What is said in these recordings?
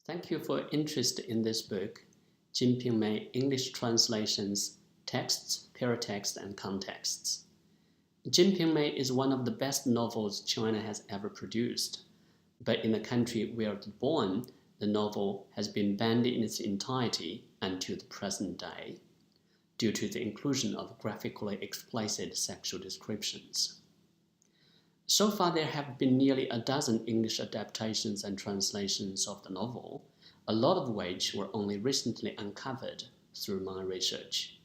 Thank you for your interest in this book, Jinping Mei English Translations, Texts, Paratexts, and Contexts. Jinping Mei is one of the best novels China has ever produced, but in the country where it was born, the novel has been banned in its entirety until the present day, due to the inclusion of graphically explicit sexual descriptions. So far, there have been nearly a dozen English adaptations and translations of the novel, a lot of which were only recently uncovered through my research.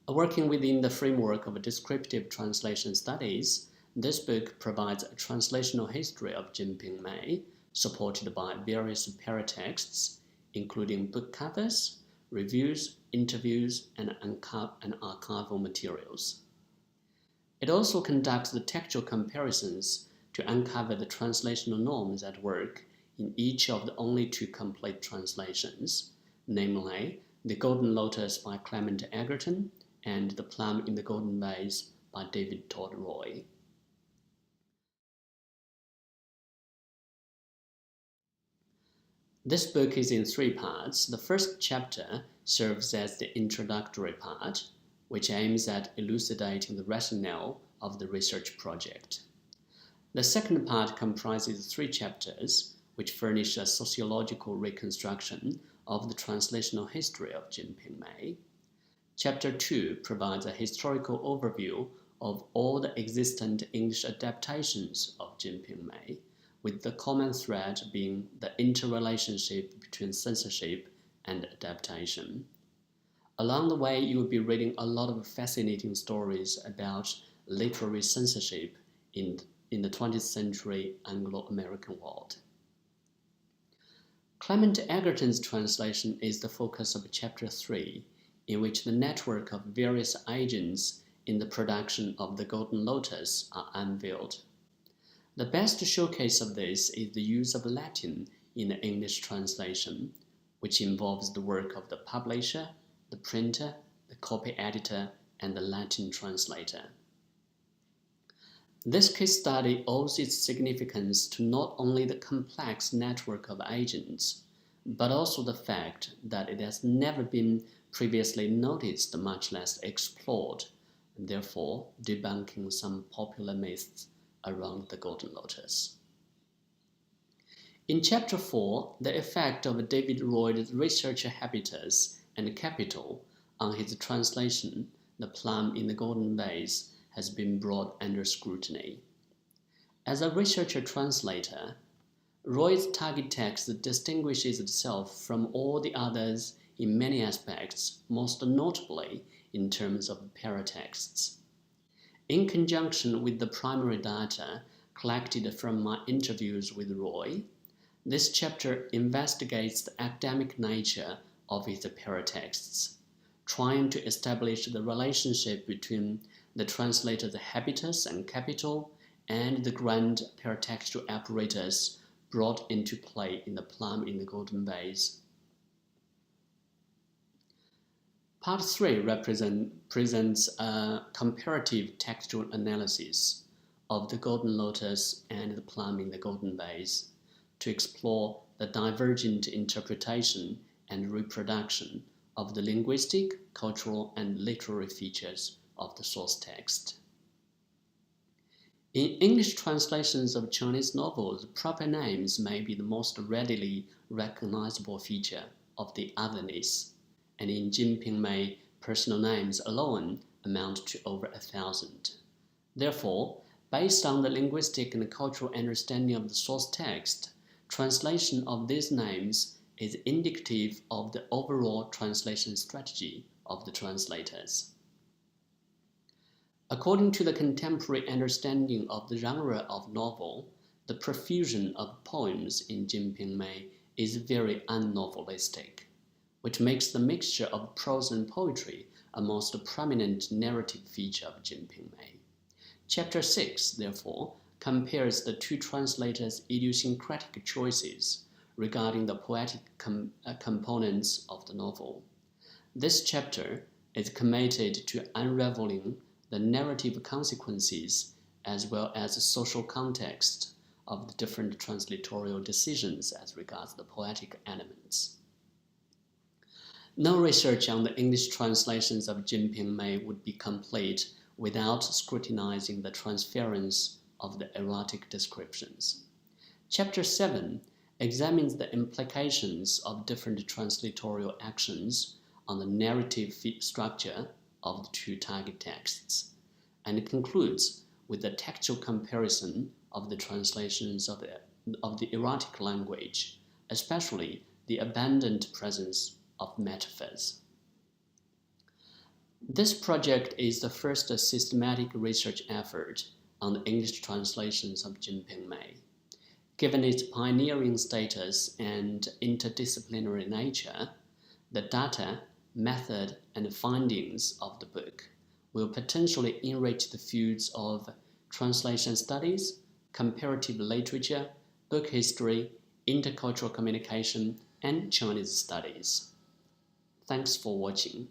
Working within the framework of descriptive translation studies, this book provides a translational history of Jinping Mei, supported by various paratexts, including book covers, reviews, interviews, and archival materials. It also conducts the textual comparisons to uncover the translational norms at work in each of the only two complete translations, namely The Golden Lotus by Clement Egerton and The Plum in the Golden Vase by David Todd Roy. This book is in three parts. The first chapter serves as the introductory part, which aims at elucidating the rationale of the research project. The second part comprises three chapters, which furnish a sociological reconstruction of the translational history of Jinping Mei. Chapter 2 provides a historical overview of all the existent English adaptations of Jinping Mei, with the common thread being the interrelationship between censorship and adaptation. Along the way, you will be reading a lot of fascinating stories about literary censorship in the 20th century Anglo-American world. Clement Egerton's translation is the focus of Chapter 3, in which the network of various agents in the production of The Golden Lotus are unveiled. The best showcase of this is the use of Latin in the English translation, which involves the work of the publisher, the printer, the copy editor, and the Latin translator. This case study owes its significance to not only the complex network of agents, but also the fact that it has never been previously noticed, much less explored, and therefore debunking some popular myths around the Golden Lotus. In Chapter 4, the effect of David Roy's research habitus and capital on his translation, The Plum in the Golden Vase, has been brought under scrutiny. As a researcher-translator, Roy's target text distinguishes itself from all the others in many aspects, most notably in terms of paratexts. In conjunction with the primary data collected from my interviews with Roy, this chapter investigates the academic nature of his paratexts, trying to establish the relationship between the translator's habitus and capital and the grand paratextual apparatus brought into play in The Plum in the Golden Vase. Part 3 presents a comparative textual analysis of The Golden Lotus and The Plum in the Golden Vase to explore the divergent interpretation and reproduction of the linguistic, cultural, and literary features of the source text. In English translations of Chinese novels, proper names may be the most readily recognizable feature of the otherness, and in Jinping Mei, personal names alone amount to over 1,000. Therefore, based on the linguistic and cultural understanding of the source text, translation of these names is indicative of the overall translation strategy of the translators. According to the contemporary understanding of the genre of novel, the profusion of poems in Jinping Mei is very unnovelistic, which makes the mixture of prose and poetry a most prominent narrative feature of Jinping Mei. Chapter 6, therefore, compares the two translators' idiosyncratic choices regarding the poetic components of the novel. This chapter is committed to unraveling the narrative consequences as well as the social context of the different translatorial decisions as regards the poetic elements. No research on the English translations of Jinping Mei would be complete without scrutinizing the transference of the erotic descriptions. Chapter 7 examines the implications of different translatorial actions on the narrative structure of the two target texts, and concludes with a textual comparison of the translations of the erotic language, especially the abundant presence of metaphors. This project is the first systematic research effort on the English translations of Jinping Mei. Given its pioneering status and interdisciplinary nature, the data, method, and findings of the book will potentially enrich the fields of translation studies, comparative literature, book history, intercultural communication, and Chinese studies. Thanks for watching.